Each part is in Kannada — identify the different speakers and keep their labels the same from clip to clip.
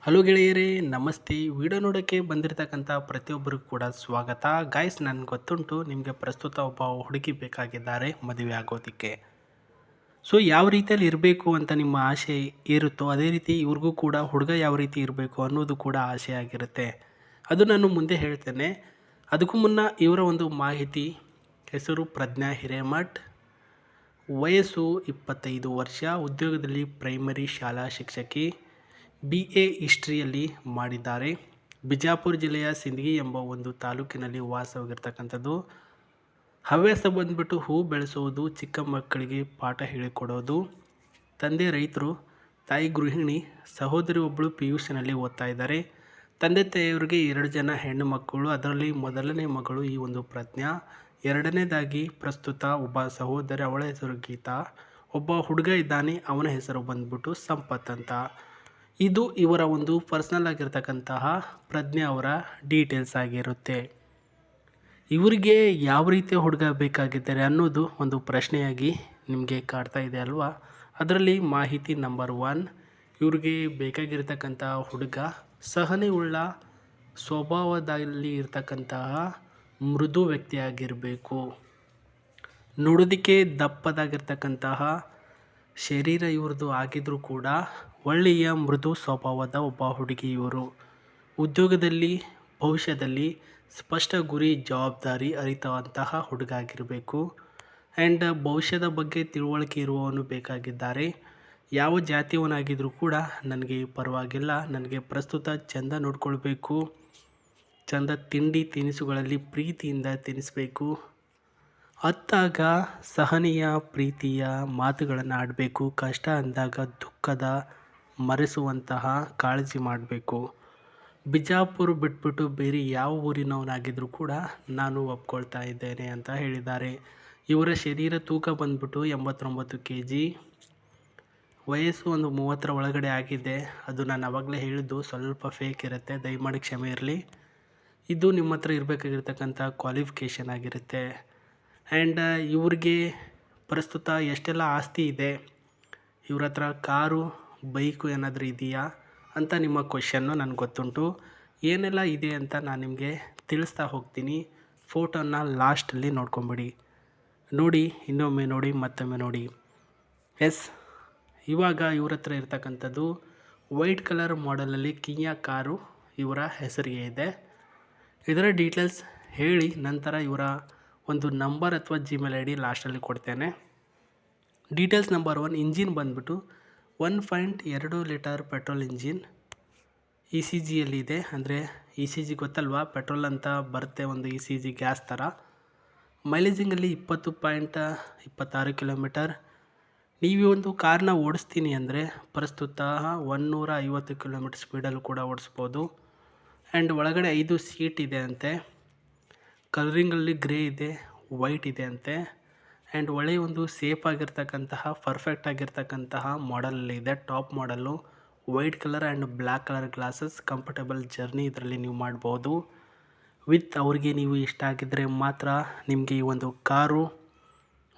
Speaker 1: ಹಲೋ ಗೆಳೆಯರೇ, ನಮಸ್ತೆ. ವಿಡಿಯೋ ನೋಡೋಕ್ಕೆ ಬಂದಿರತಕ್ಕಂಥ ಪ್ರತಿಯೊಬ್ಬರಿಗೂ ಕೂಡ ಸ್ವಾಗತ. ಗಾಯ್ಸ್, ನನಗೆ ಗೊತ್ತುಂಟು ನಿಮಗೆ ಪ್ರಸ್ತುತ ಒಬ್ಬ ಹುಡುಗಿ ಬೇಕಾಗಿದ್ದಾರೆ ಮದುವೆ ಆಗೋದಕ್ಕೆ. ಸೊ ಯಾವ ರೀತಿಯಲ್ಲಿ ಇರಬೇಕು ಅಂತ ನಿಮ್ಮ ಆಸೆ ಇರುತ್ತೋ ಅದೇ ರೀತಿ ಇವ್ರಿಗೂ ಕೂಡ ಹುಡುಗ ಯಾವ ರೀತಿ ಇರಬೇಕು ಅನ್ನೋದು ಕೂಡ ಆಸೆ ಆಗಿರುತ್ತೆ. ಅದು ನಾನು ಮುಂದೆ ಹೇಳ್ತೇನೆ. ಅದಕ್ಕೂ ಮುನ್ನ ಇವರ ಒಂದು ಮಾಹಿತಿ. ಹೆಸರು ಪ್ರಜ್ಞಾ ಹಿರೇಮಠ್, ವಯಸ್ಸು 25 ವರ್ಷ, ಉದ್ಯೋಗದಲ್ಲಿ ಪ್ರೈಮರಿ ಶಾಲಾ ಶಿಕ್ಷಕಿ, BA ಹಿಸ್ಟ್ರಿಯಲ್ಲಿ ಮಾಡಿದ್ದಾರೆ. ಬಿಜಾಪುರ ಜಿಲ್ಲೆಯ ಸಿಂದಗಿ ಎಂಬ ಒಂದು ತಾಲೂಕಿನಲ್ಲಿ ವಾಸವಾಗಿರ್ತಕ್ಕಂಥದ್ದು. ಹವ್ಯಾಸ ಬಂದ್ಬಿಟ್ಟು ಹೂ ಬೆಳೆಸೋದು, ಚಿಕ್ಕ ಮಕ್ಕಳಿಗೆ ಪಾಠ ಹೇಳಿಕೊಡೋದು. ತಂದೆ ರೈತರು, ತಾಯಿ ಗೃಹಿಣಿ, ಸಹೋದರಿ ಒಬ್ಬಳು PUCನಲ್ಲಿ ಓದ್ತಾ ಇದ್ದಾರೆ. ತಂದೆ ತಾಯಿಯವರಿಗೆ 2 ಜನ ಹೆಣ್ಣು ಮಕ್ಕಳು, ಅದರಲ್ಲಿ ಮೊದಲನೇ ಮಗಳು ಈ ಒಂದು ಪ್ರಜ್ಞಾ. ಎರಡನೇದಾಗಿ ಪ್ರಸ್ತುತ ಒಬ್ಬ ಸಹೋದರಿ, ಅವಳ ಹೆಸರು ಗೀತಾ. ಒಬ್ಬ ಹುಡುಗ ಇದ್ದಾನೆ, ಅವನ ಹೆಸರು ಬಂದ್ಬಿಟ್ಟು ಸಂಪತ್ ಅಂತ. ಇದು ಇವರ ಒಂದು ಪರ್ಸ್ನಲ್ ಆಗಿರ್ತಕ್ಕಂತಹ ಪ್ರಜ್ಞೆ ಅವರ ಡೀಟೇಲ್ಸ್ ಆಗಿರುತ್ತೆ. ಇವರಿಗೆ ಯಾವ ರೀತಿಯ ಹುಡುಗ ಬೇಕಾಗಿದ್ದಾರೆ ಅನ್ನೋದು ಒಂದು ಪ್ರಶ್ನೆಯಾಗಿ ನಿಮಗೆ ಕಾಡ್ತಾ ಇದೆ ಅಲ್ವಾ. ಅದರಲ್ಲಿ ಮಾಹಿತಿ ನಂಬರ್ 1, ಇವ್ರಿಗೆ ಬೇಕಾಗಿರ್ತಕ್ಕಂಥ ಹುಡುಗ ಸಹನೆ ಉಳ್ಳ ಸ್ವಭಾವದಲ್ಲಿ ಇರ್ತಕ್ಕಂತಹ ಮೃದು ವ್ಯಕ್ತಿಯಾಗಿರಬೇಕು. ನೋಡೋದಕ್ಕೆ ದಪ್ಪದಾಗಿರ್ತಕ್ಕಂತಹ ಶರೀರ ಇವ್ರದ್ದು ಆಗಿದ್ರೂ ಕೂಡ ಒಳ್ಳೆಯ ಮೃದು ಸ್ವಭಾವದ ಒಬ್ಬ ಹುಡುಗಿ ಇವರು. ಉದ್ಯೋಗದಲ್ಲಿ ಭವಿಷ್ಯದಲ್ಲಿ ಸ್ಪಷ್ಟ ಗುರಿ, ಜವಾಬ್ದಾರಿ ಅರಿತಂತಹ ಹುಡುಗ ಆಗಿರಬೇಕು. ಆ್ಯಂಡ್ ಭವಿಷ್ಯದ ಬಗ್ಗೆ ತಿಳುವಳಿಕೆ ಇರುವವನು ಬೇಕಾಗಿದ್ದಾರೆ. ಯಾವ ಜಾತಿಯವನಾಗಿದ್ದರೂ ಕೂಡ ನನಗೆ ಪರವಾಗಿಲ್ಲ, ನನಗೆ ಪ್ರಸ್ತುತ ಚೆಂದ ನೋಡ್ಕೊಳ್ಬೇಕು, ಚೆಂದ ತಿಂಡಿ ತಿನಿಸುಗಳಲ್ಲಿ ಪ್ರೀತಿಯಿಂದ ತಿನ್ನಿಸ್ಬೇಕು, ಅತ್ತಾಗ ಸಹನೆಯ ಪ್ರೀತಿಯ ಮಾತುಗಳನ್ನು ಆಡಬೇಕು, ಕಷ್ಟ ಅಂದಾಗ ದುಃಖದ ಮರೆಸುವಂತಹ ಕಾಳಜಿ ಮಾಡಬೇಕು. ಬಿಜಾಪುರ ಬಿಟ್ಬಿಟ್ಟು ಬೇರೆ ಯಾವ ಊರಿನವನಾಗಿದ್ದರೂ ಕೂಡ ನಾನು ಒಪ್ಕೊಳ್ತಾ ಇದ್ದೇನೆ ಅಂತ ಹೇಳಿದ್ದಾರೆ. ಇವರ ಶರೀರ ತೂಕ ಬಂದ್ಬಿಟ್ಟು 89 kg, ವಯಸ್ಸು ಒಂದು 30ರ ಒಳಗಡೆ ಆಗಿದೆ. ಅದು ನಾನು ಆವಾಗಲೇ ಹೇಳಿದ್ದು ಸ್ವಲ್ಪ ಫೇಕ್ ಇರುತ್ತೆ, ದಯಮಾಡಿ ಕ್ಷಮೆ ಇರಲಿ. ಇದು ನಿಮ್ಮ ಹತ್ರ ಇರಬೇಕಾಗಿರ್ತಕ್ಕಂಥ ಕ್ವಾಲಿಫಿಕೇಷನ್ ಆಗಿರುತ್ತೆ. ಆ್ಯಂಡ್ ಇವ್ರಿಗೆ ಪ್ರಸ್ತುತ ಎಷ್ಟೆಲ್ಲ ಆಸ್ತಿ ಇದೆ, ಇವ್ರ ಹತ್ರ ಕಾರು ಬೈಕು ಏನಾದರೂ ಇದೆಯಾ ಅಂತ ನಿಮ್ಮ ಕ್ವೆಶನ್ನು ನನಗೆ ಗೊತ್ತುಂಟು. ಏನೆಲ್ಲ ಇದೆ ಅಂತ ನಾನು ನಿಮಗೆ ತಿಳಿಸ್ತಾ ಹೋಗ್ತೀನಿ. ಫೋಟೋನ ಲಾಸ್ಟಲ್ಲಿ ನೋಡ್ಕೊಂಬಿಡಿ. ನೋಡಿ, ಇನ್ನೊಮ್ಮೆ ನೋಡಿ, ಮತ್ತೊಮ್ಮೆ ನೋಡಿ. ಎಸ್, ಇವಾಗ ಇವ್ರ ಹತ್ರ ಇರ್ತಕ್ಕಂಥದ್ದು ವೈಟ್ ಕಲರ್ ಮಾಡೆಲಲ್ಲಿ ಕಿಯಾ ಕಾರು ಇವರ ಹೆಸರಿಗೆ ಇದೆ. ಇದರ ಡೀಟೇಲ್ಸ್ ಹೇಳಿ ನಂತರ ಇವರ ಒಂದು ನಂಬರ್ ಅಥವಾ Gmail ID ಲಾಸ್ಟಲ್ಲಿ ಕೊಡ್ತೇನೆ. ಡೀಟೇಲ್ಸ್ ನಂಬರ್ 1, ಇಂಜಿನ್ ಬಂದ್ಬಿಟ್ಟು 1.2 ಲೀಟರ್ ಪೆಟ್ರೋಲ್ ಇಂಜಿನ್ ECGಯಲ್ಲಿ ಇದೆ. ಅಂದರೆ ECG ಗೊತ್ತಲ್ವಾ, ಪೆಟ್ರೋಲ್ ಅಂತ ಬರುತ್ತೆ, ಒಂದು ECG ಗ್ಯಾಸ್ ಥರ. ಮೈಲೇಜಿಂಗಲ್ಲಿ 20.26 ಕಿಲೋಮೀಟರ್. ನೀವು ಈ ಒಂದು ಕಾರ್ನ ಓಡಿಸ್ತೀನಿ ಅಂದರೆ ಪ್ರಸ್ತುತ 150 ಕಿಲೋಮೀಟರ್ ಸ್ಪೀಡಲ್ಲೂ ಕೂಡ ಓಡಿಸ್ಬೋದು. ಆ್ಯಂಡ್ ಒಳಗಡೆ 5 ಸೀಟ್ ಇದೆ ಅಂತೆ. ಕಲರಿಂಗಲ್ಲಿ ಗ್ರೇ ಇದೆ, ವೈಟ್ ಇದೆ ಅಂತೆ. ಆ್ಯಂಡ್ ಒಳ್ಳೆಯ ಒಂದು ಸೇಫ್ ಆಗಿರ್ತಕ್ಕಂತಹ, ಪರ್ಫೆಕ್ಟ್ ಆಗಿರ್ತಕ್ಕಂತಹ ಮಾಡೆಲಲ್ಲಿ ಇದೆ. ಟಾಪ್ ಮಾಡಲ್ಲು, white colour and black colour glasses. Comfortable journey ಇದರಲ್ಲಿ ನೀವು ಮಾಡ್ಬೋದು. ವಿತ್ ಅವ್ರಿಗೆ ನೀವು ಇಷ್ಟ ಆಗಿದ್ದರೆ ಮಾತ್ರ ನಿಮಗೆ ಈ ಒಂದು ಕಾರು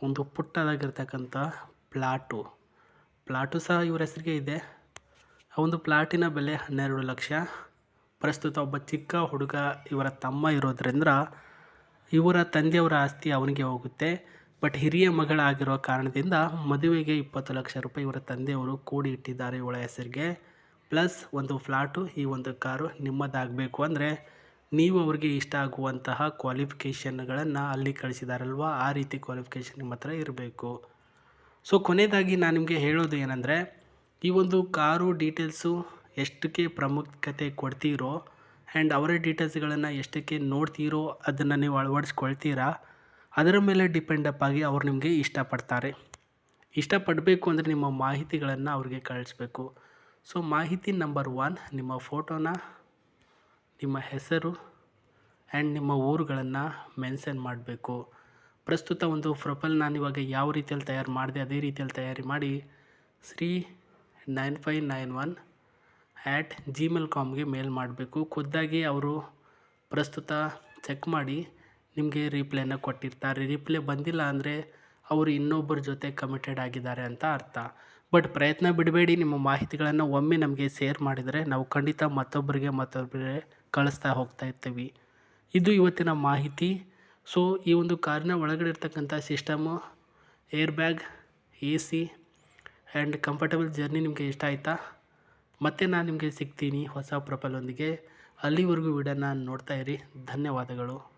Speaker 1: ಒಂದು ಪುಟ್ಟದಾಗಿರ್ತಕ್ಕಂಥ ಪ್ಲಾಟು ಸಹ ಇವರ ಹೆಸರಿಗೆ ಇದೆ. ಆ ಒಂದು ಪ್ಲಾಟಿನ ಬೆಲೆ 12 ಲಕ್ಷ. ಪ್ರಸ್ತುತ ಒಬ್ಬ ಚಿಕ್ಕ ಹುಡುಗ ಇವರ ತಮ್ಮ ಇರೋದ್ರಿಂದ ಇವರ ತಂದೆಯವರ ಆಸ್ತಿ ಅವನಿಗೆ ಹೋಗುತ್ತೆ. ಬಟ್ ಹಿರಿಯ ಮಗಳಾಗಿರೋ ಕಾರಣದಿಂದ ಮದುವೆಗೆ 20 ಲಕ್ಷ ರೂಪಾಯಿ ಇವರ ತಂದೆಯವರು ಕೂಡಿ ಇಟ್ಟಿದ್ದಾರೆ ಇವಳ ಹೆಸರಿಗೆ. ಪ್ಲಸ್ ಒಂದು ಫ್ಲಾಟು, ಈ ಒಂದು ಕಾರು ನಿಮ್ಮದಾಗಬೇಕು ಅಂದರೆ ನೀವು ಅವ್ರಿಗೆ ಇಷ್ಟ ಆಗುವಂತಹ ಕ್ವಾಲಿಫಿಕೇಷನ್ಗಳನ್ನು ಅಲ್ಲಿ ಕಳಿಸಿದಾರಲ್ವ, ಆ ರೀತಿ ಕ್ವಾಲಿಫಿಕೇಷನ್ ನಿಮ್ಮ ಹತ್ರ ಇರಬೇಕು. ಸೊ ಕೊನೆಯದಾಗಿ ನಾನು ನಿಮಗೆ ಹೇಳೋದು ಏನಂದರೆ, ಈ ಒಂದು ಕಾರು ಡೀಟೇಲ್ಸು ಎಷ್ಟಕ್ಕೆ ಪ್ರಾಮುಖ್ಯತೆ ಕೊಡ್ತೀರೋ ಆ್ಯಂಡ್ ಅವರ ಡೀಟೇಲ್ಸ್ಗಳನ್ನು ಎಷ್ಟಕ್ಕೆ ನೋಡ್ತೀರೋ ಅದನ್ನು ನೀವು ಅಳವಡಿಸ್ಕೊಳ್ತೀರಾ, ಅದರ ಮೇಲೆ ಡಿಪೆಂಡಪ್ ಆಗಿ ಅವ್ರು ನಿಮಗೆ ಇಷ್ಟಪಡ್ತಾರೆ. ಇಷ್ಟಪಡಬೇಕು ಅಂದರೆ ನಿಮ್ಮ ಮಾಹಿತಿಗಳನ್ನು ಅವ್ರಿಗೆ ಕಳಿಸ್ಬೇಕು. ಸೊ ಮಾಹಿತಿ ನಂಬರ್ 1, ನಿಮ್ಮ ಫೋಟೋನ, ನಿಮ್ಮ ಹೆಸರು ಆ್ಯಂಡ್ ನಿಮ್ಮ ಊರುಗಳನ್ನು ಮೆನ್ಷನ್ ಮಾಡಬೇಕು. ಪ್ರಸ್ತುತ ಒಂದು ಪ್ರೊಫೈಲ್ ನಾನಿವಾಗ ಯಾವ ರೀತಿಯಲ್ಲಿ ತಯಾರು ಮಾಡಿದೆ ಅದೇ ರೀತಿಯಲ್ಲಿ ತಯಾರಿ ಮಾಡಿ sri9591@gmail.comಗೆ ಮೇಲ್ ಮಾಡಬೇಕು. ಖುದ್ದಾಗಿ ಅವರು ಪ್ರಸ್ತುತ ಚೆಕ್ ಮಾಡಿ ನಿಮಗೆ ರಿಪ್ಲೈನ ಕೊಟ್ಟಿರ್ತಾರೆ. ರಿಪ್ಲೈ ಬಂದಿಲ್ಲ ಅಂದರೆ ಅವರು ಇನ್ನೊಬ್ಬರ ಜೊತೆ ಕಮಿಟೆಡ್ ಆಗಿದ್ದಾರೆ ಅಂತ ಅರ್ಥ. ಬಟ್ ಪ್ರಯತ್ನ ಬಿಡಬೇಡಿ. ನಿಮ್ಮ ಮಾಹಿತಿಗಳನ್ನು ಒಮ್ಮೆ ನಮಗೆ ಶೇರ್ ಮಾಡಿದರೆ ನಾವು ಖಂಡಿತ ಮತ್ತೊಬ್ಬರಿಗೆ ಕಳಿಸ್ತಾ ಹೋಗ್ತಾ ಇರ್ತೀವಿ. ಇದು ಇವತ್ತಿನ ಮಾಹಿತಿ. ಸೊ ಈ ಒಂದು ಕಾರಿನ ಒಳಗಡೆ ಇರ್ತಕ್ಕಂಥ system, air bag, AC and comfortable journey ನಿಮಗೆ ಇಷ್ಟ ಆಯಿತಾ? ಮತ್ತೆ ನಾನು ನಿಮಗೆ ಸಿಗ್ತೀನಿ ಹೊಸ ಪ್ರೊಫೈಲೊಂದಿಗೆ. ಅಲ್ಲಿವರೆಗೂ ವಿಡಿಯೋನ ನೋಡ್ತಾ ಇರಿ. ಧನ್ಯವಾದಗಳು.